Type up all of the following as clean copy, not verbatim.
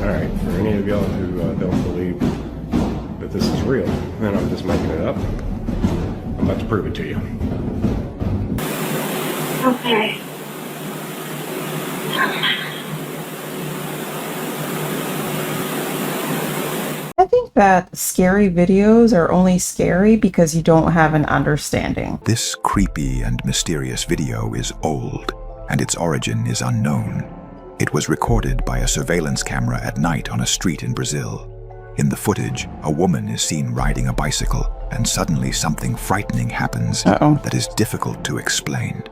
Alright, for any of y'all who don't believe that this is real, then I'm just making it up. I'm about to prove it to you. Okay. I think that scary videos are only scary because you don't have an understanding. This creepy and mysterious video is old, and its origin is unknown. It was recorded by a surveillance camera at night on a street in Brazil. In the footage, a woman is seen riding a bicycle, and suddenly something frightening happens that is difficult to explain.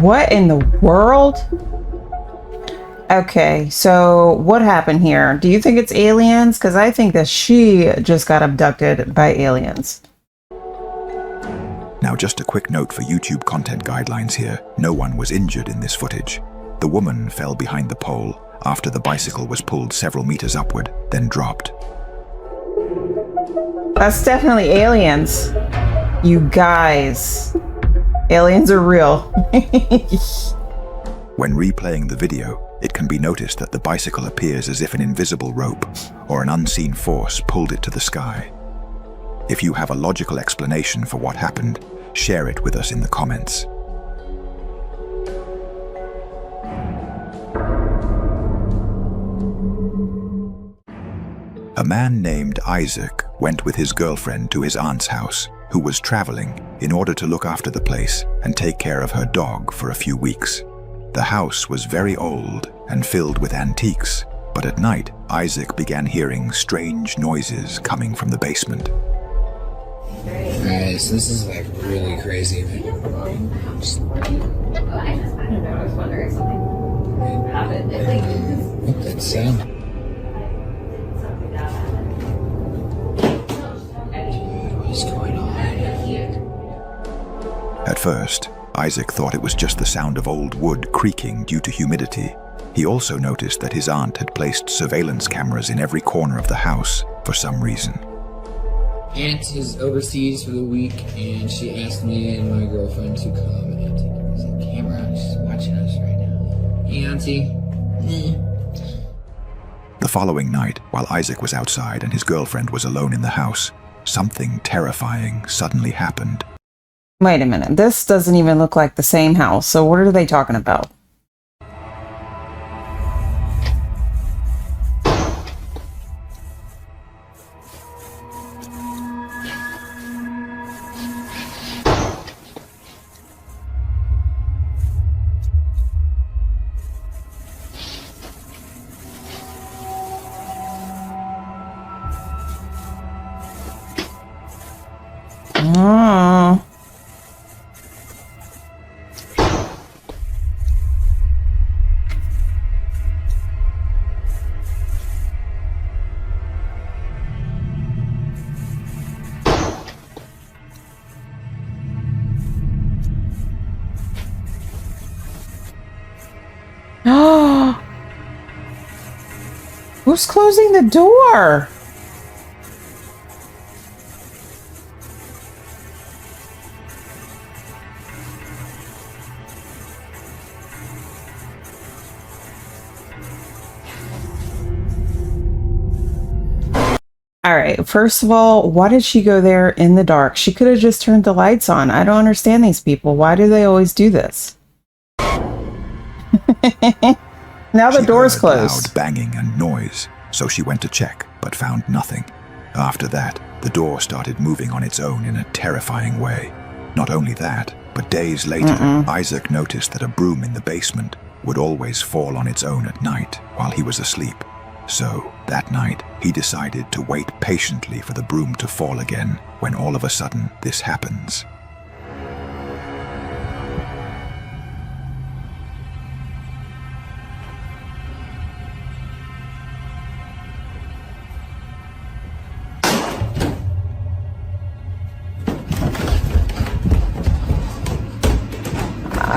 What in the world? Okay, so what happened here? Do you think it's aliens? Because I think that she just got abducted by aliens. Now, just a quick note for YouTube content guidelines here. No one was injured in this footage. The woman fell behind the pole after the bicycle was pulled several meters upward, then dropped. That's definitely aliens. You guys. Aliens are real. When replaying the video, it can be noticed that the bicycle appears as if an invisible rope or an unseen force pulled it to the sky. If you have a logical explanation for what happened, share it with us in the comments. A man named Isaac went with his girlfriend to his aunt's house, who was traveling, in order to look after the place and take care of her dog for a few weeks. The house was very old and filled with antiques, but at night, Isaac began hearing strange noises coming from the basement. Alright, so this is like really crazy. I don't know, I was wondering something happened. What that sound? What's going on? At first, Isaac thought it was just the sound of old wood creaking due to humidity. He also noticed that his aunt had placed surveillance cameras in every corner of the house for some reason. Aunt is overseas for the week, and she asked me and my girlfriend to come and take the camera. She's watching us right now. Hey, Auntie. The following night, while Isaac was outside and his girlfriend was alone in the house, something terrifying suddenly happened. Wait a minute. This doesn't even look like the same house. So what are they talking about? Oh. Who's closing the door? All right, first of all, why did she go there in the dark? She could have just turned the lights on. I don't understand these people. Why do they always do this? Now the door's closed. Loud banging and noise, so she went to check, but found nothing. After that, the door started moving on its own in a terrifying way. Not only that, but days later, Isaac noticed that a broom in the basement would always fall on its own at night while he was asleep. So, that night, he decided to wait patiently for the broom to fall again, when all of a sudden, this happens.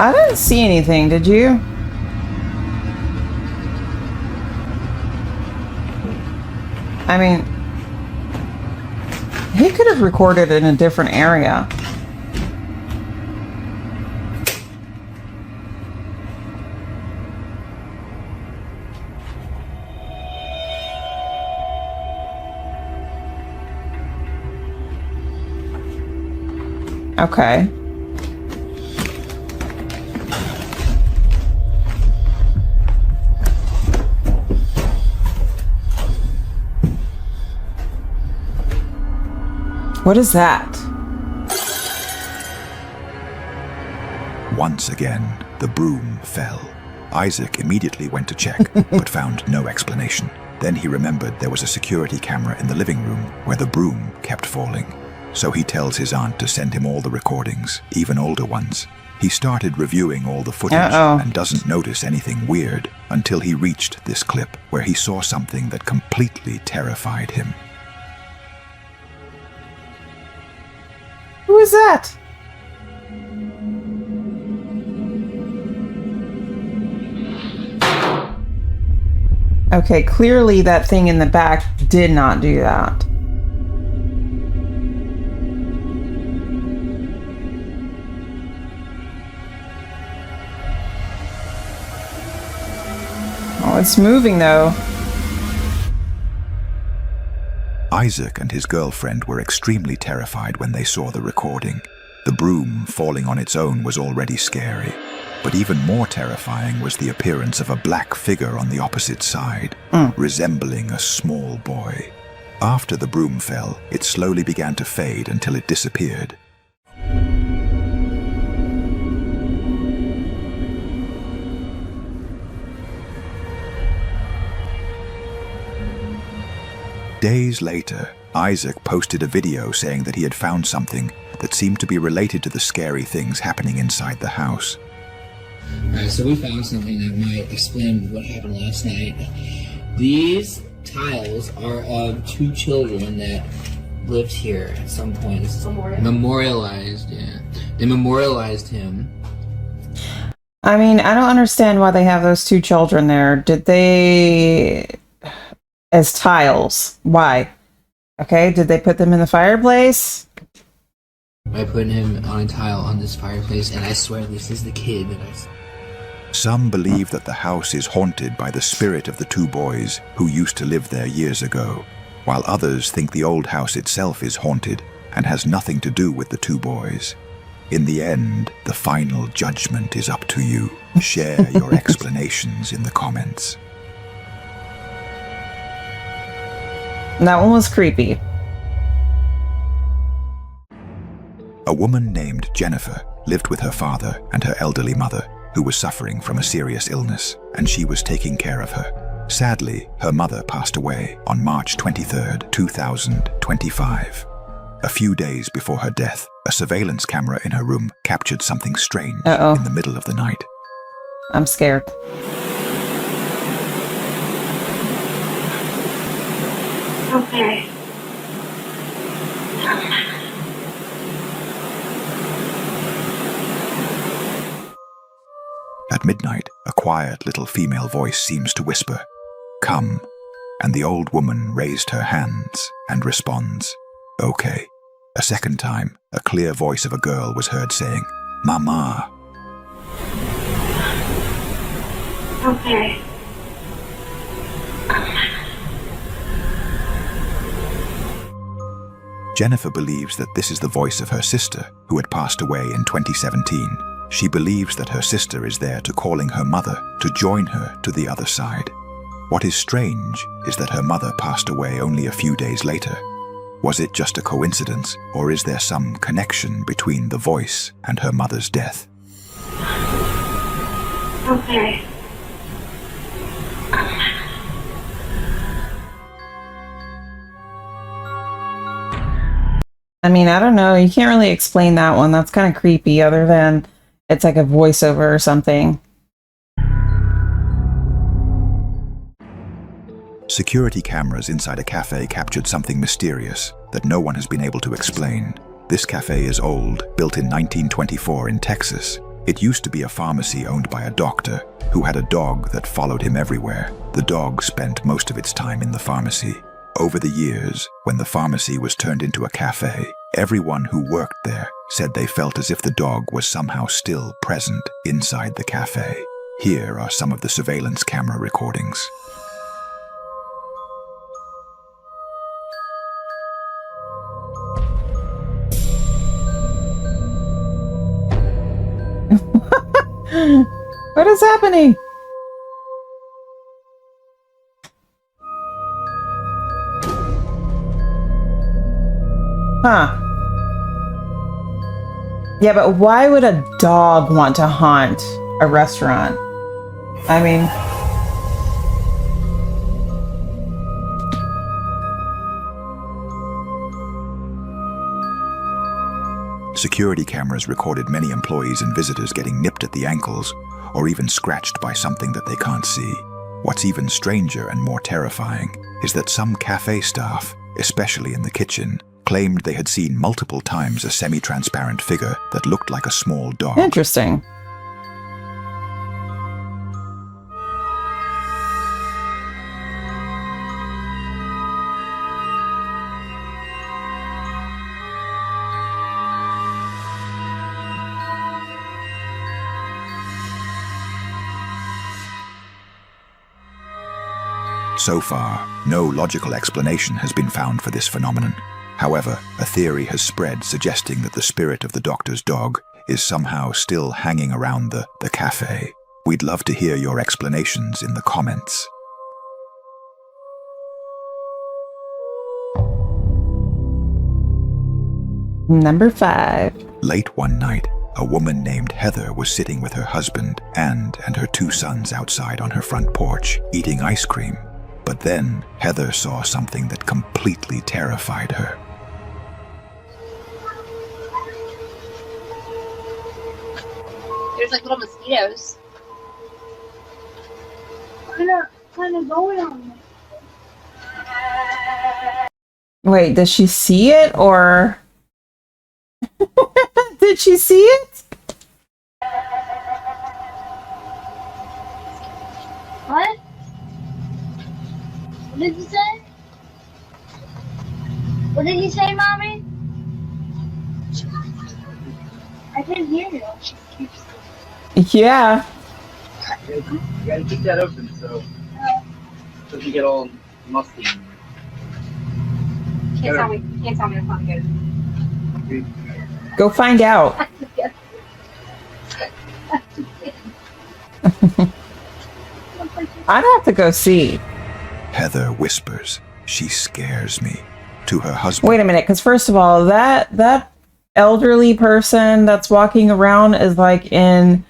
I didn't see anything, did you? I mean, he could have recorded in a different area. Okay. What is that? Once again, the broom fell. Isaac immediately went to check, but found no explanation. Then he remembered there was a security camera in the living room where the broom kept falling. So he tells his aunt to send him all the recordings, even older ones. He started reviewing all the footage and doesn't notice anything weird until he reached this clip where he saw something that completely terrified him. Who is that? Okay, clearly that thing in the back did not do that. Oh, it's moving though. Isaac and his girlfriend were extremely terrified when they saw the recording. The broom falling on its own was already scary, but even more terrifying was the appearance of a black figure on the opposite side, resembling a small boy. After the broom fell, it slowly began to fade until it disappeared. Days later, Isaac posted a video saying that he had found something that seemed to be related to the scary things happening inside the house. Alright, so we found something that might explain what happened last night. These tiles are of 2 children that lived here at some point. Memorialized, yeah. They memorialized him. I mean, I don't understand why they have those 2 children there. Did they... as tiles? Why? Okay, did they put them in the fireplace? I put him on a tile on this fireplace, and I swear this is the kid that I saw. Some believe that the house is haunted by the spirit of the 2 boys who used to live there years ago, while others think the old house itself is haunted and has nothing to do with the 2 boys. In the end, the final judgment is up to you. Share your explanations in the comments. That one was creepy. A woman named Jennifer lived with her father and her elderly mother, who was suffering from a serious illness, and she was taking care of her. Sadly, her mother passed away on March 23, 2025. A few days before her death, a surveillance camera in her room captured something strange in the middle of the night. I'm scared. Okay. At midnight, a quiet little female voice seems to whisper, "Come," and the old woman raised her hands and responds, "Okay." A second time, a clear voice of a girl was heard saying, "Mama." Okay. Jennifer believes that this is the voice of her sister, who had passed away in 2017. She believes that her sister is there to calling her mother to join her to the other side. What is strange is that her mother passed away only a few days later. Was it just a coincidence, or is there some connection between the voice and her mother's death? Okay. I mean, I don't know. You can't really explain that one. That's kind of creepy, other than it's like a voiceover or something. Security cameras inside a cafe captured something mysterious that no one has been able to explain. This cafe is old, built in 1924 in Texas, It used to be a pharmacy owned by a doctor who had a dog that followed him everywhere. The dog spent most of its time in the pharmacy. Over the years, when the pharmacy was turned into a cafe, everyone who worked there said they felt as if the dog was somehow still present inside the cafe. Here are some of the surveillance camera recordings. What is happening? Huh. Yeah, but why would a dog want to haunt a restaurant? I mean... Security cameras recorded many employees and visitors getting nipped at the ankles or even scratched by something that they can't see. What's even stranger and more terrifying is that some cafe staff, especially in the kitchen, claimed they had seen multiple times a semi-transparent figure that looked like a small dog. Interesting. So far, no logical explanation has been found for this phenomenon. However, a theory has spread suggesting that the spirit of the doctor's dog is somehow still hanging around the cafe. We'd love to hear your explanations in the comments. Number 5. Late one night, a woman named Heather was sitting with her husband and her 2 sons outside on her front porch, eating ice cream. But then, Heather saw something that completely terrified her. There's like little mosquitoes. Kind of going on me. Wait, does she see it or... Did she see it? What? What did you say? What did you say, Mommy? I didn't hear you. Yeah. You gotta keep that open so it doesn't get all musty. Can't tell me it's not good. Go find out. I'd have to go see. Heather whispers, "She scares me," to her husband. Wait a minute, because first of all, that elderly person that's walking around is like in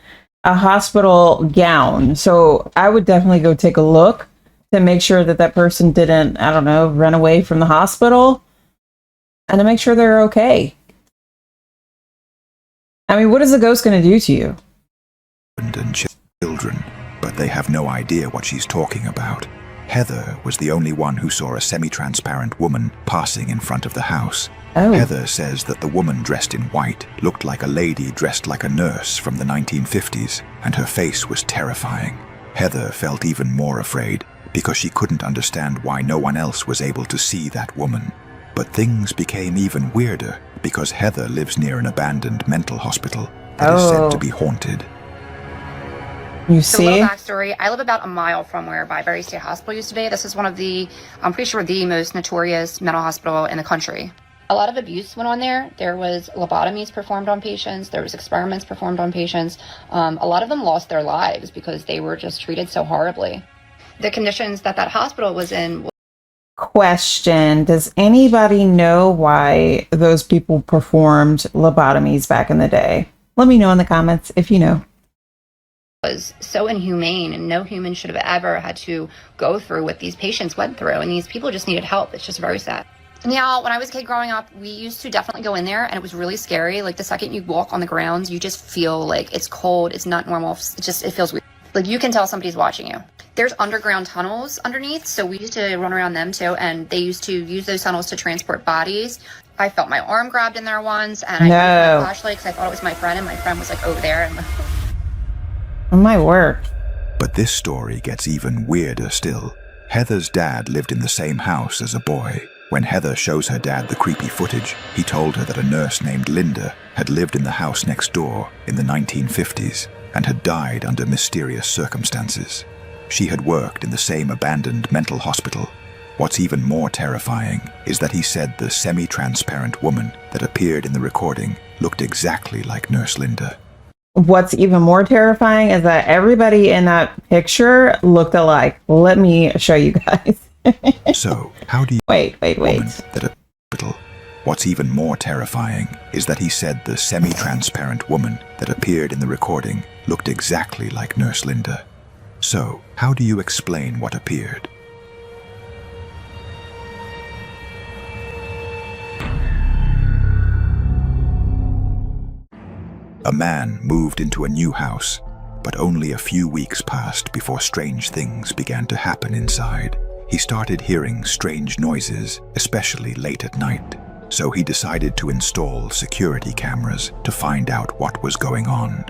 a hospital gown. So I would definitely go take a look to make sure that that person didn't, I don't know, run away from the hospital, and to make sure they're okay. I mean, what is the ghost going to do to you? And children, but they have no idea what she's talking about. Heather was the only one who saw a semi-transparent woman passing in front of the house. Oh. Heather says that the woman dressed in white looked like a lady dressed like a nurse from the 1950s, and her face was terrifying. Heather felt even more afraid because she couldn't understand why no one else was able to see that woman. But things became even weirder because Heather lives near an abandoned mental hospital that is said to be haunted. You So a little see? backstory, I live about a mile from where Byberry State Hospital used to be. This is one of the, I'm pretty sure, the most notorious mental hospital in the country. A lot of abuse went on there. There was lobotomies performed on patients. There was experiments performed on patients. A lot of them lost their lives because they were just treated so horribly. The conditions that hospital was in. Question: does anybody know why those people performed lobotomies back in the day? Let me know in the comments if you know. Was so inhumane, and no human should have ever had to go through what these patients went through, and these people just needed help. It's just very sad. Now, when I was a kid growing up, we used to definitely go in there, and it was really scary. Like, the second you walk on the grounds, you just feel like it's cold, it's not normal, it feels weird. Like, you can tell somebody's watching you. There's underground tunnels underneath, so we used to run around them too, and they used to use those tunnels to transport bodies. I felt my arm grabbed in there once, and I turned to my flashlight because I thought it was my friend, and my friend was like over there. And Oh my word. But this story gets even weirder still. Heather's dad lived in the same house as a boy. When Heather shows her dad the creepy footage, he told her that a nurse named Linda had lived in the house next door in the 1950s and had died under mysterious circumstances. She had worked in the same abandoned mental hospital. What's even more terrifying is that he said the semi-transparent woman that appeared in the recording looked exactly like Nurse Linda. What's even more terrifying is that everybody in that picture looked alike. Let me show you guys. So, how do you... Wait. What's even more terrifying is that he said the semi-transparent woman that appeared in the recording looked exactly like Nurse Linda. So, how do you explain what appeared? A man moved into a new house, but only a few weeks passed before strange things began to happen inside. He started hearing strange noises, especially late at night, so he decided to install security cameras to find out what was going on.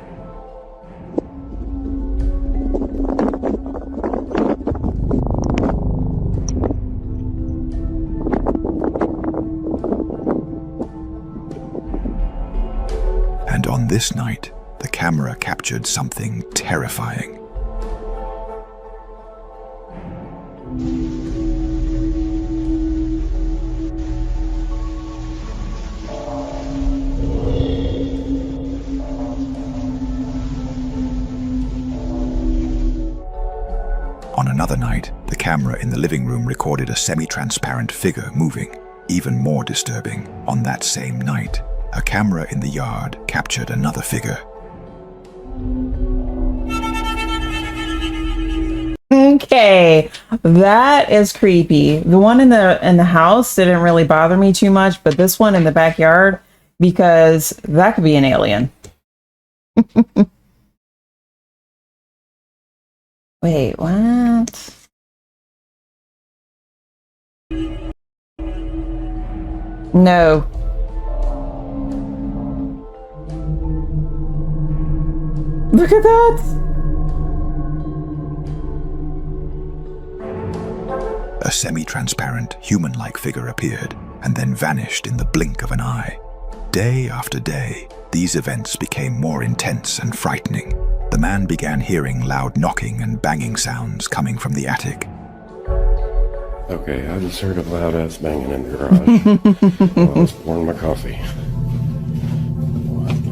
And on this night, the camera captured something terrifying. On another night, the camera in the living room recorded a semi-transparent figure moving. Even more disturbing, on that same night, a camera in the yard captured another figure. Okay, that is creepy. The one in the house didn't really bother me too much, but this one in the backyard, because that could be an alien. Wait, what? No. Look at that! A semi-transparent, human-like figure appeared and then vanished in the blink of an eye. Day after day, these events became more intense and frightening. The man began hearing loud knocking and banging sounds coming from the attic. Okay, I just heard a loud ass banging in the garage while I was pouring my coffee. What the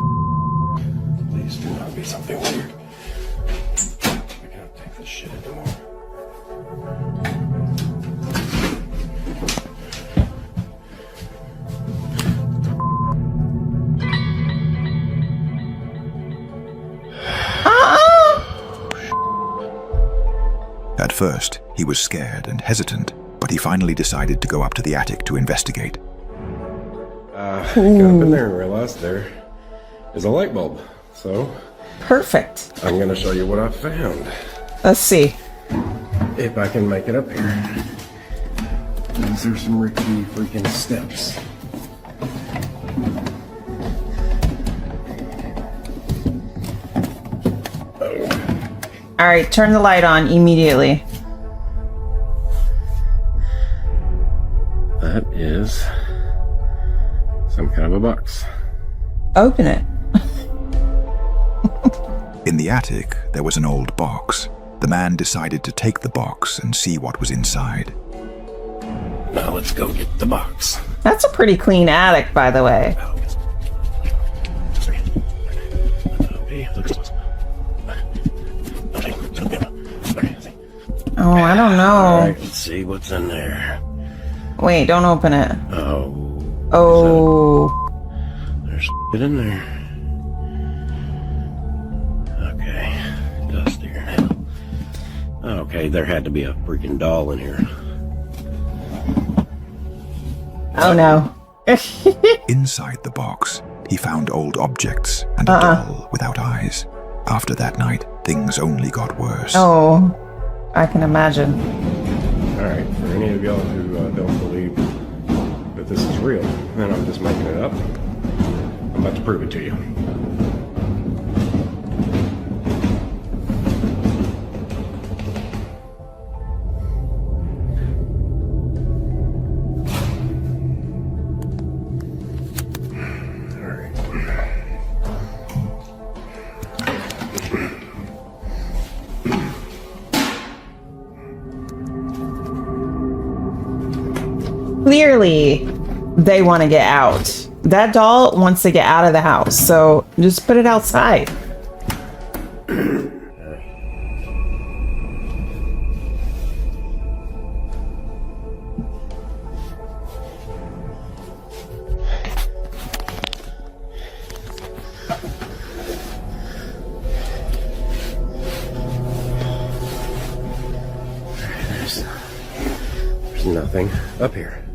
Please do not be something weird. I cannot take this shit anymore. At first, he was scared and hesitant, but he finally decided to go up to the attic to investigate. Got up in there and realized there is a light bulb. So, Perfect. I'm going to show you what I found. Let's see. If I can make it up here. These are some rickety freaking steps. All right, turn the light on immediately. That is some kind of a box. Open it. In the attic, there was an old box. The man decided to take the box and see what was inside. Now let's go get the box. That's a pretty clean attic, by the way. Oh, I don't know. All right, let's see what's in there. Wait, don't open it. Oh. Oh. There's shit in there. Okay. Dust here now. Okay, there had to be a freaking doll in here. Oh no. Inside the box, he found old objects and a doll without eyes. After that night, things only got worse. Oh, I can imagine. All right, for any of y'all who don't believe that this is real, and I'm just making it up. I'm about to prove it to you. Clearly, they want to get out. That doll wants to get out of the house, so just put it outside. There's nothing up here.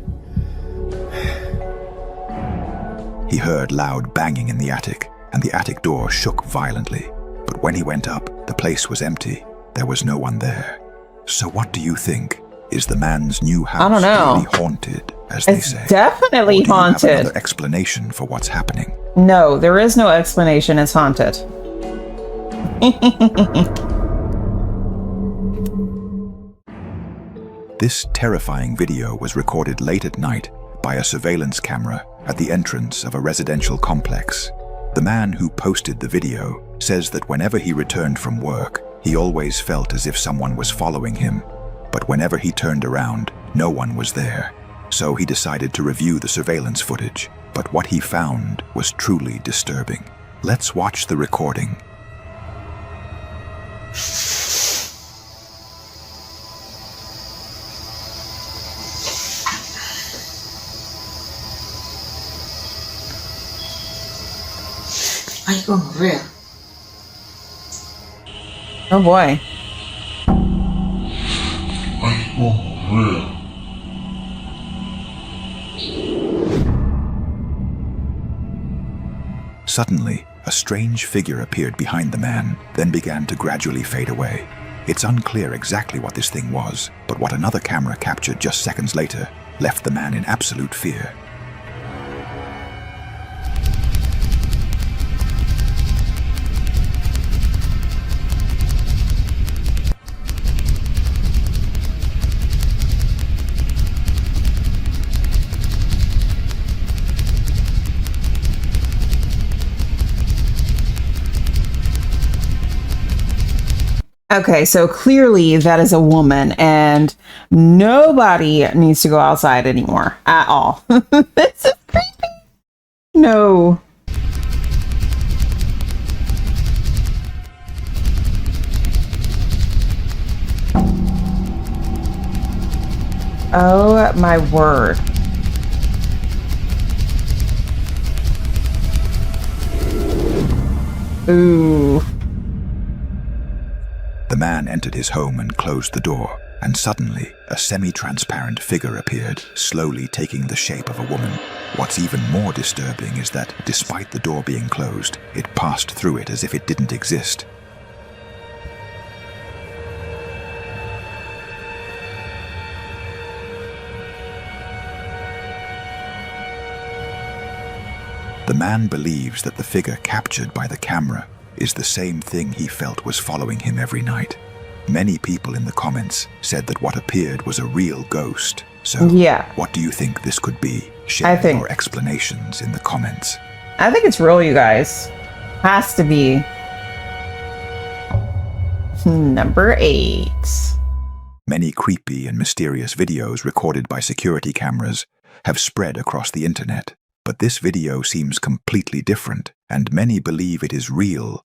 He heard loud banging in the attic, and the attic door shook violently. But when he went up, the place was empty. There was no one there. So what do you think? Is the man's new house I don't know. really haunted, as they It's say? definitely Or do you have haunted. another explanation for what's happening? No, there is no explanation. It's haunted. This terrifying video was recorded late at night by a surveillance camera at the entrance of a residential complex. The man who posted the video says that whenever he returned from work, he always felt as if someone was following him. But whenever he turned around, no one was there. So he decided to review the surveillance footage. But what he found was truly disturbing. Let's watch the recording. Are you going real? Oh boy. Suddenly, a strange figure appeared behind the man, then began to gradually fade away. It's unclear exactly what this thing was, but what another camera captured just seconds later left the man in absolute fear. Okay, so clearly that is a woman, and nobody needs to go outside anymore at all. This is creepy. No. Oh my word. Ooh. The man entered his home and closed the door, and suddenly a semi-transparent figure appeared, slowly taking the shape of a woman. What's even more disturbing is that, despite the door being closed, it passed through it as if it didn't exist. The man believes that the figure captured by the camera is the same thing he felt was following him every night. Many people in the comments said that what appeared was a real ghost. So, yeah. What do you think this could be? Share your explanations in the comments. I think it's real, you guys. Has to be. Number 8. Many creepy and mysterious videos recorded by security cameras have spread across the internet. But this video seems completely different, and many believe it is real.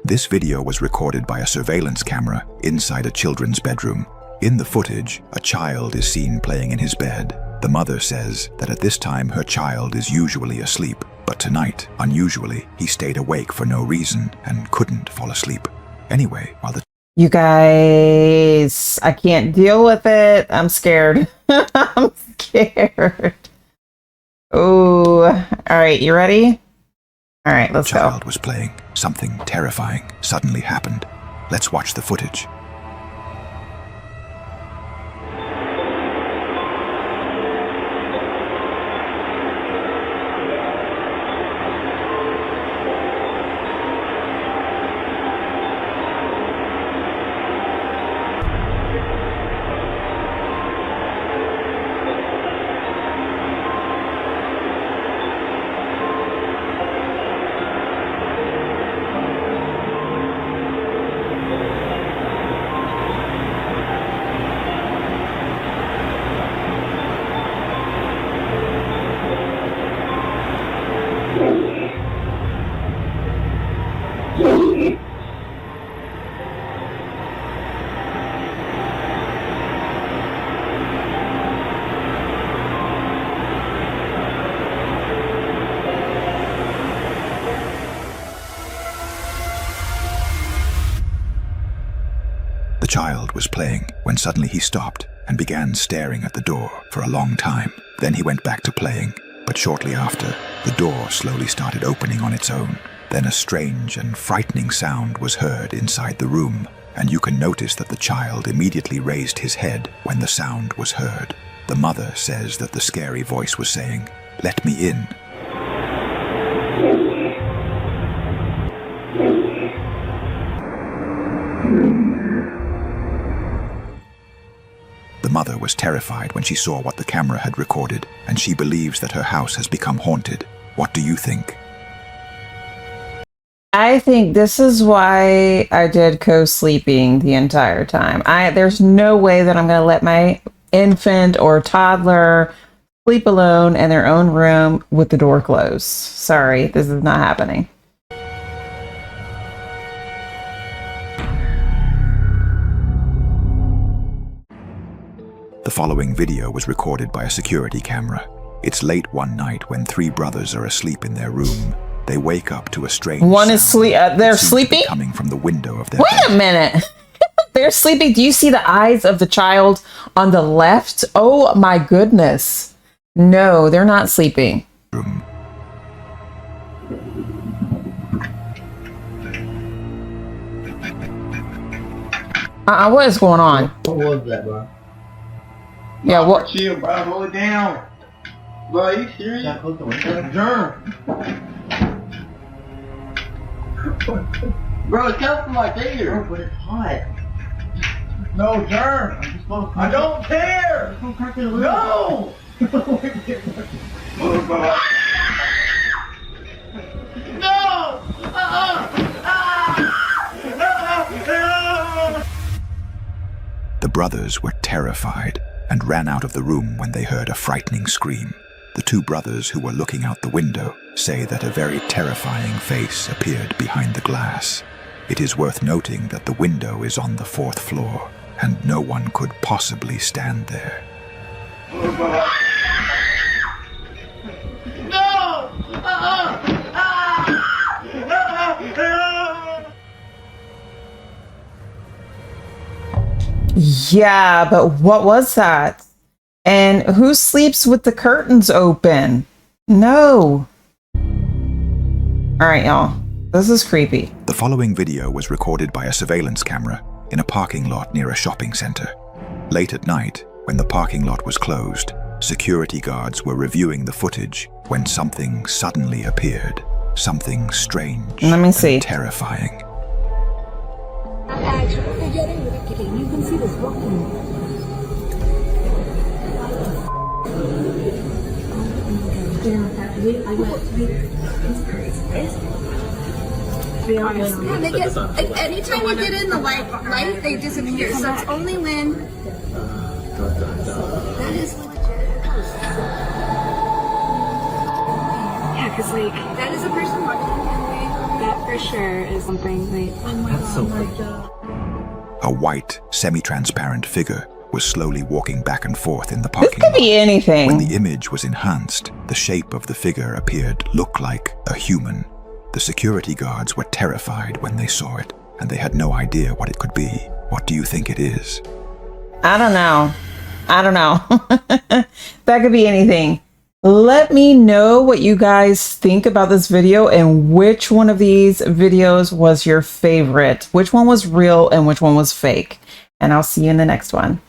This video was recorded by a surveillance camera inside a children's bedroom. In the footage, a child is seen playing in his bed. The mother says that at this time her child is usually asleep, but tonight, unusually, he stayed awake for no reason and couldn't fall asleep. Anyway, while the You guys, I can't deal with it. I'm scared. I'm scared. Oh, all right, you ready? All right, let's go. child was playing, something terrifying suddenly happened. Let's watch the footage. The child was playing when suddenly he stopped and began staring at the door for a long time. Then he went back to playing, but shortly after, the door slowly started opening on its own. Then a strange and frightening sound was heard inside the room, and you can notice that the child immediately raised his head when the sound was heard. The mother says that the scary voice was saying, "Let me in." The mother was terrified when she saw what the camera had recorded, and she believes that her house has become haunted. What do you think? I think this is why I did co-sleeping the entire time. There's no way that I'm going to let my infant or toddler sleep alone in their own room with the door closed. Sorry, this is not happening. The following video was recorded by a security camera. It's late one night when three brothers are asleep in their room. They wake up to a strange One is sound they're that seems to be sleeping? coming from the window of their Wait a bed. minute. They're sleeping. Do you see the eyes of the child on the left? Oh my goodness. No, they're not sleeping. Room. What is going on? What was that, bro? Yeah, what? Chill, bro. Hold it down. Bro, are you serious? Not close the window. Germ. Bro, it's coming from my finger. Bro, but it's hot. No, germ. I don't care. No. No. The brothers were terrified and ran out of the room when they heard a frightening scream. The two brothers who were looking out the window say that a very terrifying face appeared behind the glass. It is worth noting that the window is on the 4th floor, and no one could possibly stand there. Yeah, but what was that? And who sleeps with the curtains open? No. All right, y'all. This is creepy. The following video was recorded by a surveillance camera in a parking lot near a shopping center. Late at night, when the parking lot was closed, security guards were reviewing the footage when something suddenly appeared. Something strange Let me see. and terrifying. You can see this walking. Yeah, they get, like, anytime you get in the light, they disappear. So it's only when. That is legit. Yeah, because like That is a person walking. that for sure is something like. Oh my god. A white, semi-transparent figure was slowly walking back and forth in the This parking could lot. be anything. When the image was enhanced, the shape of the figure appeared look like a human. The security guards were terrified when they saw it, and they had no idea what it could be. What do you think it is? I don't know. That could be anything. Let me know what you guys think about this video and which one of these videos was your favorite. Which one was real and which one was fake. And I'll see you in the next one.